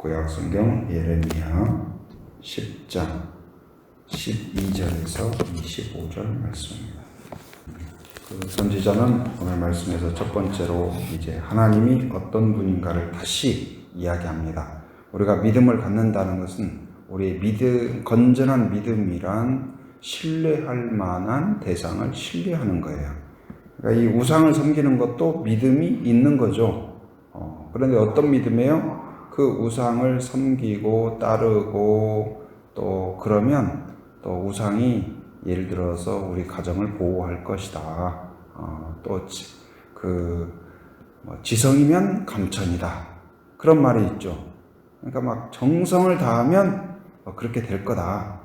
구약성경 예레미야 10장 12절에서 25절 말씀입니다. 그 선지자는 오늘 말씀에서 첫 번째로 이제 하나님이 어떤 분인가를 다시 이야기합니다. 우리가 믿음을 갖는다는 것은 우리의 건전한 믿음이란 신뢰할 만한 대상을 신뢰하는 거예요. 그러니까 이 우상을 섬기는 것도 믿음이 있는 거죠. 그런데 어떤 믿음이에요? 그 우상을 섬기고 따르고 또 그러면 또 우상이 예를 들어서 우리 가정을 보호할 것이다. 또 지성이면 감천이다. 그런 말이 있죠. 그러니까 막 정성을 다하면 그렇게 될 거다.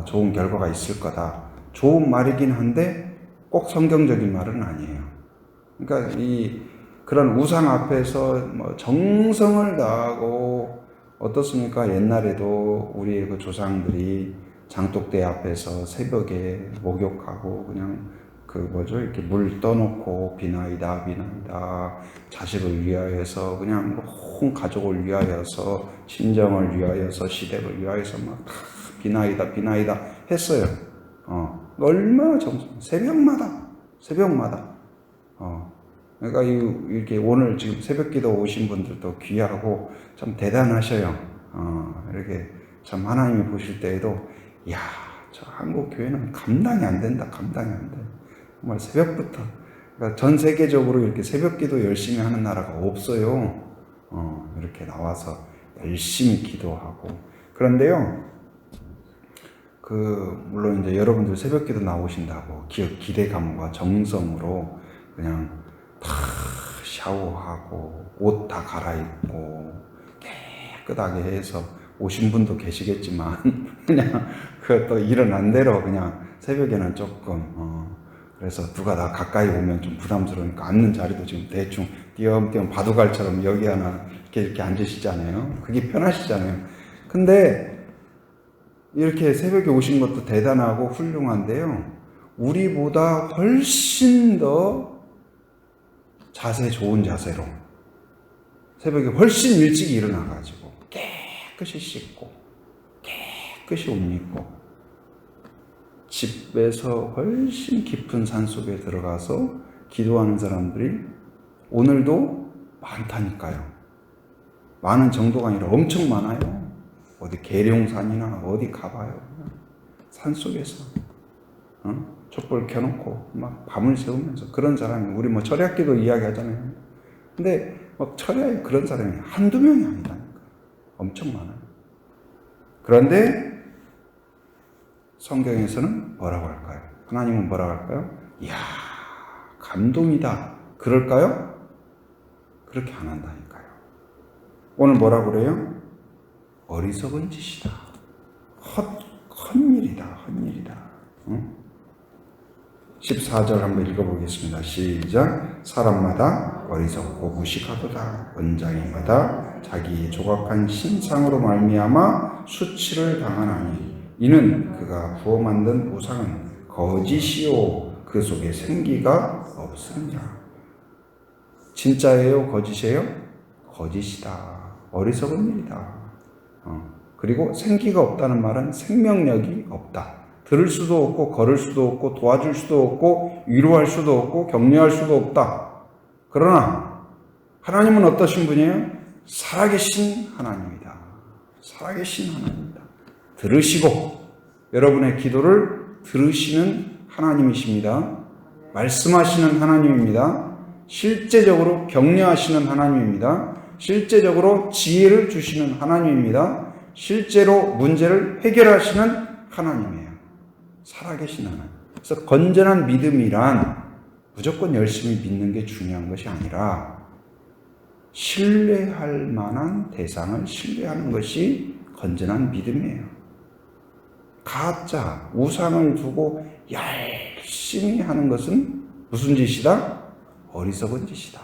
좋은 결과가 있을 거다. 좋은 말이긴 한데 꼭 성경적인 말은 아니에요. 그러니까 그런 우상 앞에서 정성을 다하고 어떻습니까? 옛날에도 우리의 그 조상들이 장독대 앞에서 새벽에 목욕하고 그냥 이렇게 물 떠놓고 비나이다 자식을 위하여서 그냥 온 가족을 위하여서 친정을 위하여서 시대를 위하여서 막 비나이다 했어요. 얼마나 새벽마다 그러니까 이렇게 오늘 지금 새벽기도 오신 분들도 귀하고 참 대단하셔요. 이렇게 참 하나님이 보실 때에도 저 한국 교회는 감당이 안 된다. 정말 새벽부터 그러니까 전 세계적으로 이렇게 새벽기도 열심히 하는 나라가 없어요. 이렇게 나와서 열심히 기도하고 그런데요. 물론 이제 여러분들 새벽기도 나오신다고 기대감과 정성으로 그냥 다 샤워하고 옷 다 갈아입고 깨끗하게 해서 오신 분도 계시겠지만 그냥 그것도 일어난 대로 그냥 새벽에는 조금 그래서 누가 다 가까이 오면 좀 부담스러우니까 앉는 자리도 지금 대충 띄엄띄엄 바둑알처럼 여기 하나 이렇게 앉으시잖아요. 그게 편하시잖아요. 근데 이렇게 새벽에 오신 것도 대단하고 훌륭한데요. 우리보다 훨씬 더 자세 좋은 자세로 새벽에 훨씬 일찍 일어나가지고 깨끗이 씻고 깨끗이 옷 입고 집에서 훨씬 깊은 산속에 들어가서 기도하는 사람들이 오늘도 많다니까요. 많은 정도가 아니라 엄청 많아요. 어디 계룡산이나 어디 가봐요. 산속에서 촛불 켜놓고 막 밤을 새우면서 그런 사람이 우리 철야기도 이야기하잖아요. 근데 철야에 그런 사람이 한두 명이 아니다니까. 엄청 많아요. 그런데 성경에서는 뭐라고 할까요? 하나님은 뭐라고 할까요? 이야, 감동이다. 그럴까요? 그렇게 안 한다니까요. 오늘 뭐라고 그래요? 어리석은 짓이다. 헛일이다. 14절 한번 읽어보겠습니다. 시작. 사람마다 어리석고 무식하도다. 원장이마다 자기 조각한 신상으로 말미암아 수치를 당하나니 이는 그가 부어 만든 우상은 거짓이요 그 속에 생기가 없습니다. 진짜예요? 거짓이에요? 거짓이다. 어리석은 일이다. 그리고 생기가 없다는 말은 생명력이 없다. 들을 수도 없고 걸을 수도 없고 도와줄 수도 없고 위로할 수도 없고 격려할 수도 없다. 그러나 하나님은 어떠신 분이에요? 살아계신 하나님이다. 살아계신 하나님이다. 들으시고 여러분의 기도를 들으시는 하나님이십니다. 말씀하시는 하나님입니다. 실제적으로 격려하시는 하나님입니다. 실제적으로 지혜를 주시는 하나님입니다. 실제로 문제를 해결하시는 하나님이에요. 살아계신 하나님. 그래서 건전한 믿음이란 무조건 열심히 믿는 게 중요한 것이 아니라 신뢰할 만한 대상을 신뢰하는 것이 건전한 믿음이에요. 가짜, 우상을 두고 열심히 하는 것은 무슨 짓이다? 어리석은 짓이다.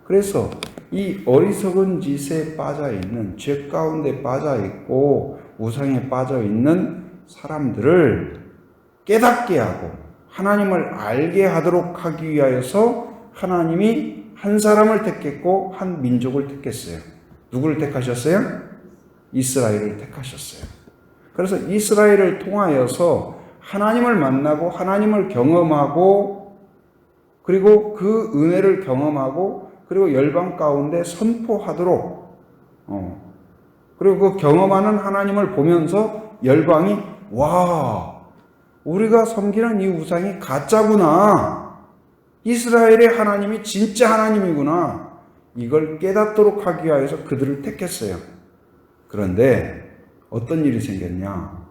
그래서 이 어리석은 짓에 빠져있는, 죄 가운데 빠져있고 우상에 빠져있는 사람들을 깨닫게 하고 하나님을 알게 하도록 하기 위하여서 하나님이 한 사람을 택했고 한 민족을 택했어요. 누구를 택하셨어요? 이스라엘을 택하셨어요. 그래서 이스라엘을 통하여서 하나님을 만나고 하나님을 경험하고 그리고 그 은혜를 경험하고 그리고 열방 가운데 선포하도록 그리고 그 경험하는 하나님을 보면서 열방이 와, 우리가 섬기는 이 우상이 가짜구나. 이스라엘의 하나님이 진짜 하나님이구나. 이걸 깨닫도록 하기 위해서 그들을 택했어요. 그런데 어떤 일이 생겼냐?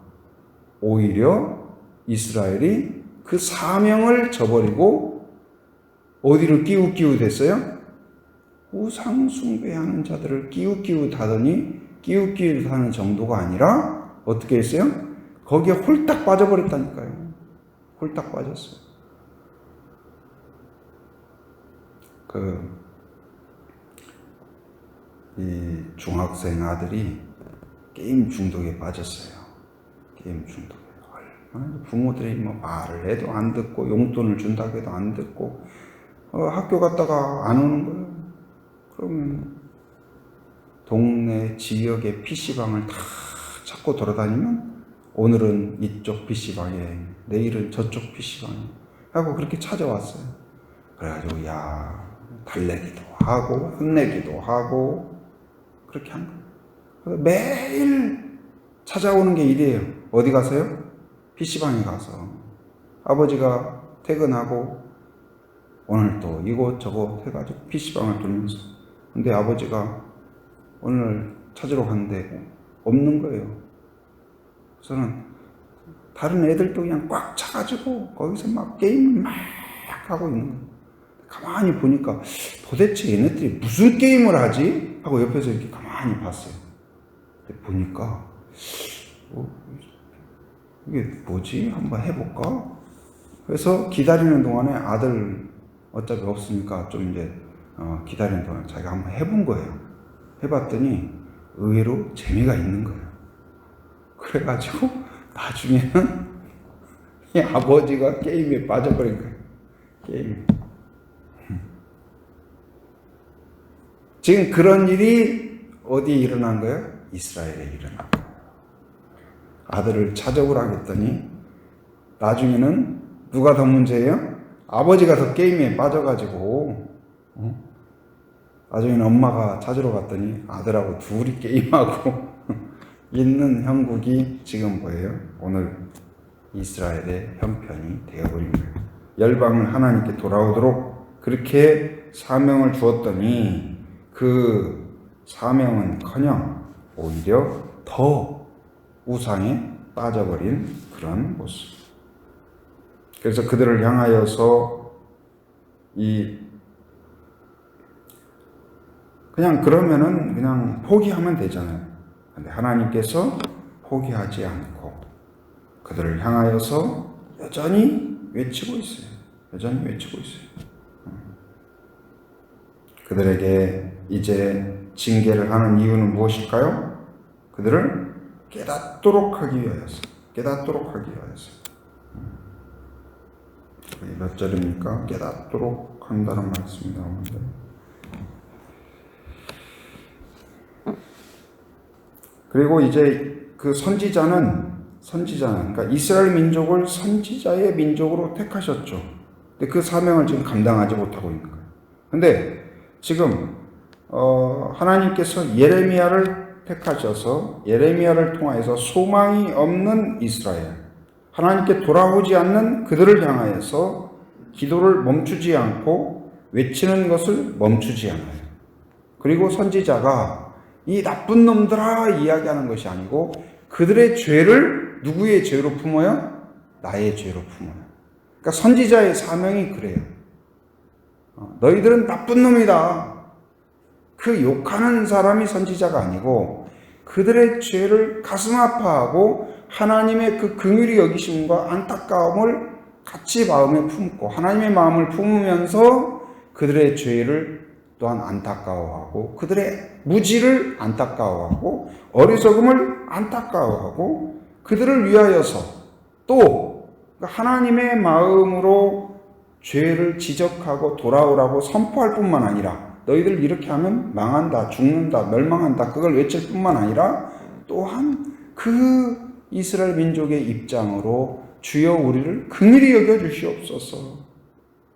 오히려 이스라엘이 그 사명을 저버리고 어디로 끼우끼우댔어요? 우상 숭배하는 자들을 끼우끼우다더니 끼우끼우다는 정도가 아니라 어떻게 했어요? 거기에 홀딱 빠져버렸다니까요. 홀딱 빠졌어요. 이 중학생 아들이 게임 중독에 빠졌어요. 게임 중독에. 부모들이 뭐 말을 해도 안 듣고 용돈을 준다고 해도 안 듣고 학교 갔다가 안 오는 거예요. 그러면 동네 지역의 PC방을 다 찾고 돌아다니면 오늘은 이쪽 PC방에 내일은 저쪽 PC방에 하고 그렇게 찾아왔어요. 그래가지고 달래기도 하고 혼내기도 하고 그렇게 한 거예요. 매일 찾아오는 게 일이에요. 어디 가서요? PC방에 가서 아버지가 퇴근하고 오늘 또 이곳저곳 해가지고 PC방을 돌면서 근데 아버지가 오늘 찾으러 갔는데 없는 거예요. 그래서는 다른 애들도 그냥 꽉 차가지고 거기서 막 게임을 막 하고 있는 거예요. 가만히 보니까 도대체 얘네들이 무슨 게임을 하지? 하고 옆에서 이렇게 가만히 봤어요. 근데 보니까 이게 뭐지? 한번 해볼까? 그래서 기다리는 동안에 아들 어차피 없으니까 좀 이제 기다리는 동안에 자기가 한번 해본 거예요. 해봤더니 의외로 재미가 있는 거예요. 그래가지고 나중에는 이 아버지가 게임에 빠져버린 거예요. 게임. 지금 그런 일이 어디에 일어난 거예요? 이스라엘에 일어난 거예요. 아들을 찾아오라 했더니 나중에는 누가 더 문제예요? 아버지가 더 게임에 빠져가지고 나중에는 엄마가 찾으러 갔더니 아들하고 둘이 게임하고 있는 형국이 지금 뭐예요? 오늘 이스라엘의 형편이 되어버린 거예요. 열방을 하나님께 돌아오도록 그렇게 사명을 주었더니 그 사명은커녕 오히려 더 우상에 빠져버린 그런 모습. 그래서 그들을 향하여서 그냥 그러면은 그냥 포기하면 되잖아요. 근데 하나님께서 포기하지 않고 그들을 향하여서 여전히 외치고 있어요. 여전히 외치고 있어요. 그들에게 이제 징계를 하는 이유는 무엇일까요? 그들을 깨닫도록 하기 위하여서. 깨닫도록 하기 위하여서. 몇 절입니까? 깨닫도록 한다는 말씀이 나오는데. 그리고 이제 그 선지자는 그러니까 이스라엘 민족을 선지자의 민족으로 택하셨죠. 근데 그 사명을 지금 감당하지 못하고 있는 거예요. 근데 지금 하나님께서 예레미야를 택하셔서 예레미야를 통하여서 소망이 없는 이스라엘, 하나님께 돌아오지 않는 그들을 향하여서 기도를 멈추지 않고 외치는 것을 멈추지 않아요. 그리고 선지자가 이 나쁜 놈들아 이야기하는 것이 아니고 그들의 죄를 누구의 죄로 품어요? 나의 죄로 품어요. 그러니까 선지자의 사명이 그래요. 너희들은 나쁜 놈이다. 그 욕하는 사람이 선지자가 아니고 그들의 죄를 가슴 아파하고 하나님의 그 긍휼히 여기심과 안타까움을 같이 마음에 품고 하나님의 마음을 품으면서 그들의 죄를 또한 안타까워하고 그들의 무지를 안타까워하고 어리석음을 안타까워하고 그들을 위하여서 또 하나님의 마음으로 죄를 지적하고 돌아오라고 선포할 뿐만 아니라 너희들 이렇게 하면 망한다, 죽는다, 멸망한다. 그걸 외칠 뿐만 아니라 또한 그 이스라엘 민족의 입장으로 주여 우리를 긍휼히 여겨 주시옵소서.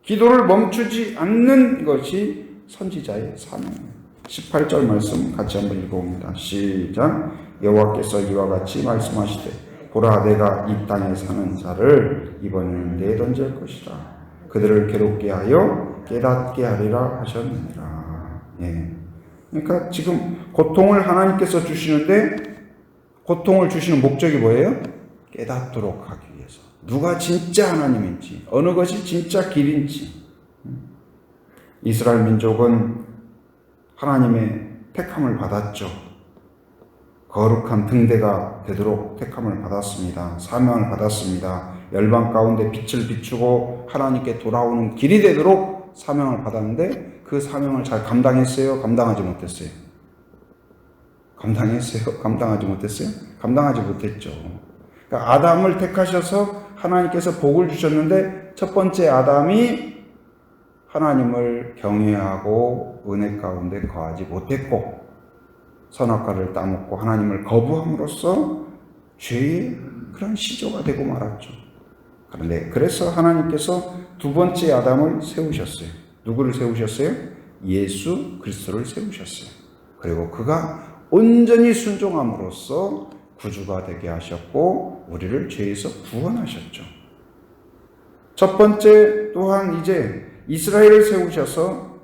기도를 멈추지 않는 것이 선지자의 사명이에요. 18절 말씀 같이 한번 읽어봅니다. 시작. 여호와께서 이와 같이 말씀하시되 보라 내가 이 땅에 사는 자를 이번에는 내던질 것이라. 그들을 괴롭게 하여 깨닫게 하리라 하셨느니라. 예. 그러니까 지금 고통을 하나님께서 주시는데 고통을 주시는 목적이 뭐예요? 깨닫도록 하기 위해서. 누가 진짜 하나님인지, 어느 것이 진짜 길인지. 이스라엘 민족은 하나님의 택함을 받았죠. 거룩한 등대가 되도록 택함을 받았습니다. 사명을 받았습니다. 열방 가운데 빛을 비추고 하나님께 돌아오는 길이 되도록 사명을 받았는데 그 사명을 잘 감당했어요? 감당하지 못했어요? 감당했어요? 감당하지 못했어요? 감당하지 못했죠. 그러니까 아담을 택하셔서 하나님께서 복을 주셨는데 첫 번째 아담이 하나님을 경외하고 은혜 가운데 거하지 못했고 선악과를 따먹고 하나님을 거부함으로써 죄의 그런 시조가 되고 말았죠. 그런데 그래서 하나님께서 두 번째 아담을 세우셨어요. 누구를 세우셨어요? 예수 그리스도를 세우셨어요. 그리고 그가 온전히 순종함으로써 구주가 되게 하셨고 우리를 죄에서 구원하셨죠. 첫 번째 또한 이제 이스라엘을 세우셔서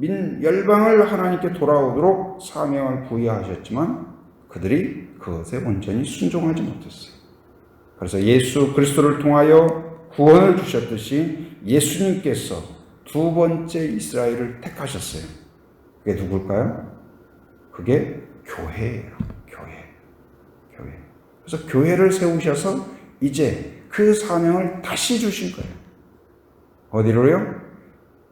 열방을 하나님께 돌아오도록 사명을 부여하셨지만 그들이 그것에 온전히 순종하지 못했어요. 그래서 예수 그리스도를 통하여 구원을 주셨듯이 예수님께서 두 번째 이스라엘을 택하셨어요. 그게 누굴까요? 그게 교회예요. 교회. 그래서 교회를 세우셔서 이제 그 사명을 다시 주신 거예요. 어디로요?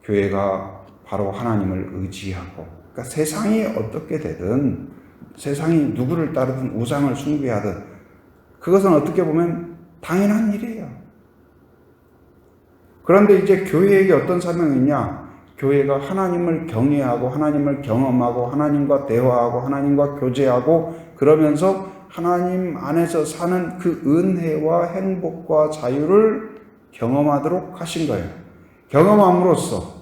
교회가 바로 하나님을 의지하고, 그러니까 세상이 어떻게 되든, 세상이 누구를 따르든 우상을 숭배하든, 그것은 어떻게 보면 당연한 일이에요. 그런데 이제 교회에게 어떤 사명이 있냐? 교회가 하나님을 경외하고, 하나님을 경험하고, 하나님과 대화하고, 하나님과 교제하고, 그러면서 하나님 안에서 사는 그 은혜와 행복과 자유를 경험하도록 하신 거예요. 경험함으로써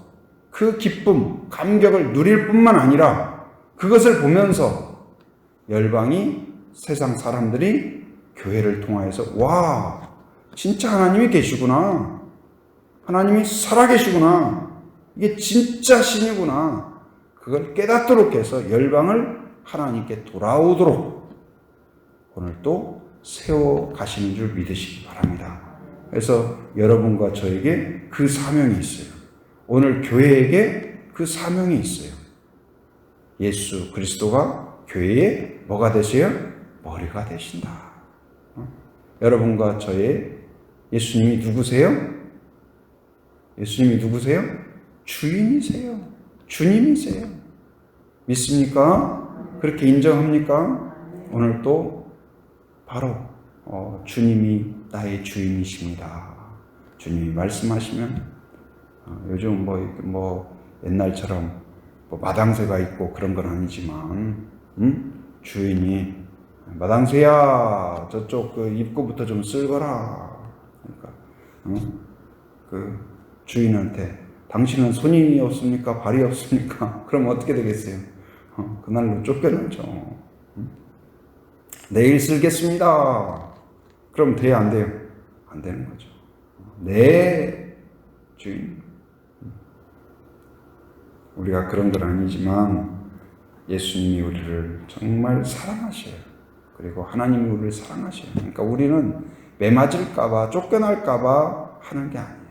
그 기쁨, 감격을 누릴 뿐만 아니라 그것을 보면서 열방이, 세상 사람들이 교회를 통하여서 와, 진짜 하나님이 계시구나. 하나님이 살아계시구나. 이게 진짜 신이구나. 그걸 깨닫도록 해서 열방을 하나님께 돌아오도록 오늘 또 세워 가시는 줄 믿으시기 바랍니다. 그래서 여러분과 저에게 그 사명이 있어요. 오늘 교회에게 그 사명이 있어요. 예수 그리스도가 교회의 뭐가 되세요? 머리가 되신다. 여러분과 저의 예수님이 누구세요? 예수님이 누구세요? 주인이세요. 주님이세요. 믿습니까? 그렇게 인정합니까? 오늘 또 바로 주님이 나의 주인이십니다. 주님이 말씀하시면 요즘 뭐 옛날처럼 뭐 마당새가 있고 그런 건 아니지만 주인이 마당새야 저쪽 그 입구부터 좀 쓸거라. 그러니까 그 주인한테 당신은 손이 없습니까? 발이 없습니까? 그럼 어떻게 되겠어요? 그날로 쫓겨나죠. 내일 쓸겠습니다. 그럼 돼요, 안 돼요? 안 되는 거죠. 네, 주인. 우리가 그런 건 아니지만 예수님이 우리를 정말 사랑하셔요. 그리고 하나님이 우리를 사랑하셔요. 그러니까 우리는 매맞을까봐 쫓겨날까봐 하는 게 아니에요.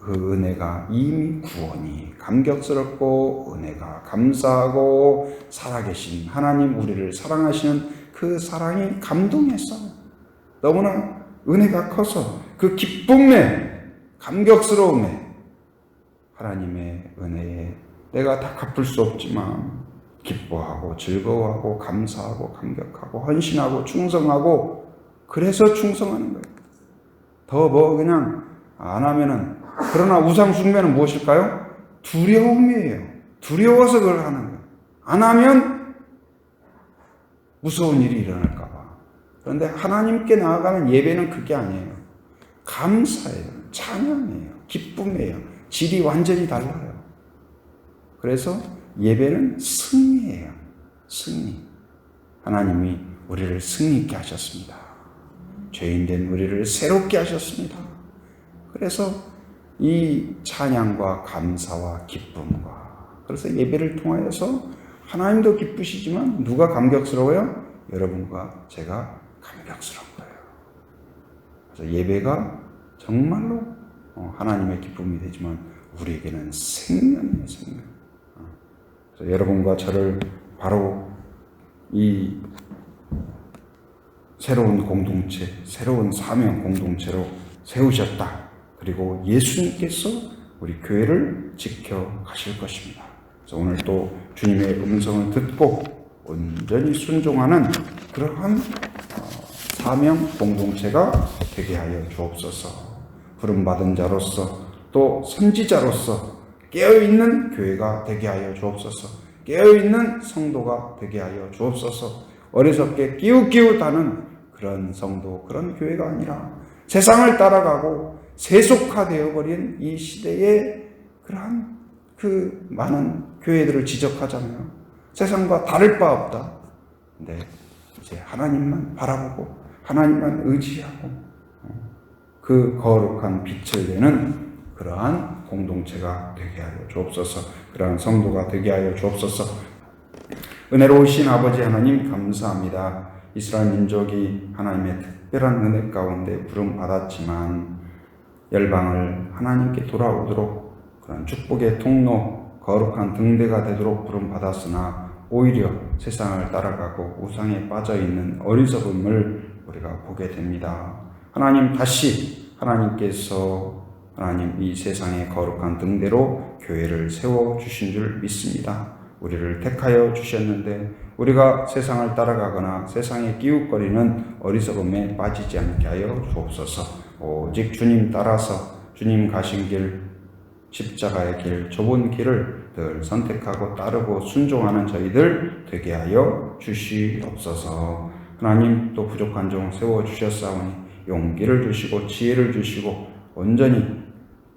그 은혜가 이미 구원이 감격스럽고 은혜가 감사하고 살아계신 하나님 우리를 사랑하시는 그 사랑이 감동해서 너무나 은혜가 커서 그 기쁨에 감격스러움에 하나님의 은혜에 내가 다 갚을 수 없지만 기뻐하고 즐거워하고 감사하고 감격하고 헌신하고 충성하고 그래서 충성하는 거예요. 더 뭐 그냥 안 하면은 그러나 우상 숭배는 무엇일까요? 두려움이에요. 두려워서 그걸 하는 거예요. 안 하면 무서운 일이 일어날까 봐. 그런데 하나님께 나아가는 예배는 그게 아니에요. 감사예요. 찬양이에요. 기쁨이에요. 질이 완전히 달라요. 그래서 예배는 승리예요. 승리. 하나님이 우리를 승리 있게 하셨습니다. 죄인된 우리를 새롭게 하셨습니다. 그래서 이 찬양과 감사와 기쁨과, 그래서 예배를 통하여서 하나님도 기쁘시지만 누가 감격스러워요? 여러분과 제가 감격스러운 거예요. 그래서 예배가 정말로 하나님의 기쁨이 되지만 우리에게는 생명이에요, 생명. 그래서 여러분과 저를 바로 이 새로운 공동체, 새로운 사명 공동체로 세우셨다. 그리고 예수님께서 우리 교회를 지켜가실 것입니다. 그래서 오늘 또 주님의 음성을 듣고 온전히 순종하는 그러한 사명 공동체가 되게 하여 주옵소서. 부름받은 자로서 또 선지자로서 깨어있는 교회가 되게 하여 주옵소서. 깨어있는 성도가 되게 하여 주옵소서. 어리석게 끼우끼우다는 그런 성도, 그런 교회가 아니라 세상을 따라가고 세속화되어 버린 이 시대에 그러한 그 많은 교회들을 지적하잖아요. 세상과 다를 바 없다. 근데 이제 하나님만 바라보고 하나님만 의지하고 그 거룩한 빛을 내는 그러한 공동체가 되게 하여 주옵소서. 그러한 성도가 되게 하여 주옵소서. 은혜로우신 아버지 하나님 감사합니다. 이스라엘 민족이 하나님의 특별한 은혜 가운데 부름받았지만 열방을 하나님께 돌아오도록 그런 축복의 통로, 거룩한 등대가 되도록 부름받았으나 오히려 세상을 따라가고 우상에 빠져있는 어리석음을 우리가 보게 됩니다. 하나님, 다시 하나님께서 하나님 이 세상의 거룩한 등대로 교회를 세워주신 줄 믿습니다. 우리를 택하여 주셨는데 우리가 세상을 따라가거나 세상에 끼웃거리는 어리석음에 빠지지 않게 하여 주옵소서. 오직 주님 따라서 주님 가신 길, 십자가의 길, 좁은 길을 늘 선택하고 따르고 순종하는 저희들 되게 하여 주시옵소서. 하나님, 또 부족한 종 세워주셨사오니 용기를 주시고 지혜를 주시고 온전히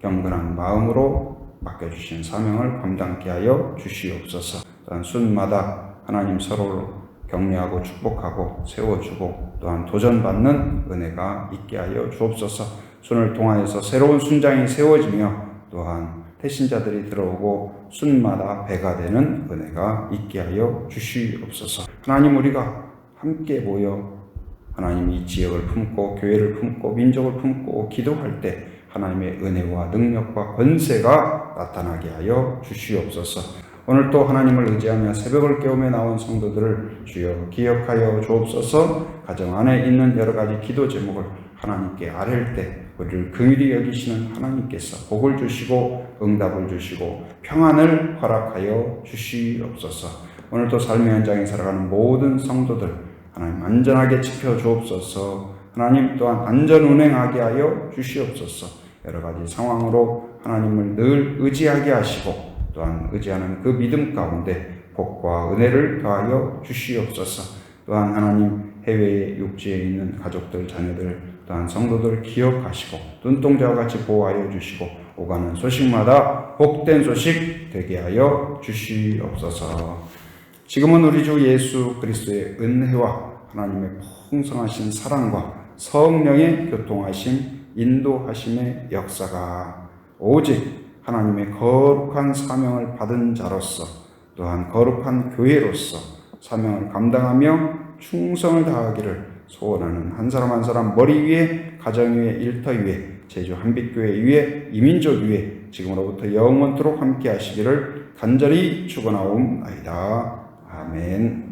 경건한 마음으로 맡겨주신 사명을 감당케 하여 주시옵소서. 또한 순마다 하나님 서로를 격려하고 축복하고 세워주고 또한 도전받는 은혜가 있게 하여 주옵소서. 순을 통하여서 새로운 순장이 세워지며 또한 태신자들이 들어오고 순마다 배가 되는 은혜가 있게 하여 주시옵소서. 하나님, 우리가 함께 모여 하나님 이 지역을 품고 교회를 품고 민족을 품고 기도할 때 하나님의 은혜와 능력과 권세가 나타나게 하여 주시옵소서. 오늘 또 하나님을 의지하며 새벽을 깨우며 나온 성도들을 주여 기억하여 주옵소서. 가정 안에 있는 여러 가지 기도 제목을 하나님께 아뢰일 때 우리를 긍휼히 여기시는 하나님께서 복을 주시고 응답을 주시고 평안을 허락하여 주시옵소서. 오늘 또 삶의 현장에 살아가는 모든 성도들 하나님 안전하게 지켜주옵소서. 하나님 또한 안전 운행하게 하여 주시옵소서. 여러 가지 상황으로 하나님을 늘 의지하게 하시고 또한 의지하는 그 믿음 가운데 복과 은혜를 더하여 주시옵소서. 또한 하나님 해외에 육지에 있는 가족들, 자녀들, 또한 성도들 기억하시고 눈동자와 같이 보호하여 주시고 오가는 소식마다 복된 소식 되게 하여 주시옵소서. 지금은 우리 주 예수 그리스도의 은혜와 하나님의 풍성하신 사랑과 성령의 교통하심, 인도하심의 역사가 오직 하나님의 거룩한 사명을 받은 자로서 또한 거룩한 교회로서 사명을 감당하며 충성을 다하기를 소원하는 한 사람 한 사람 머리 위에, 가정 위에, 일터 위에, 제주 한빛교회 위에, 이민족 위에 지금으로부터 영원토록 함께 하시기를 간절히 축원하옵나이다. 아멘.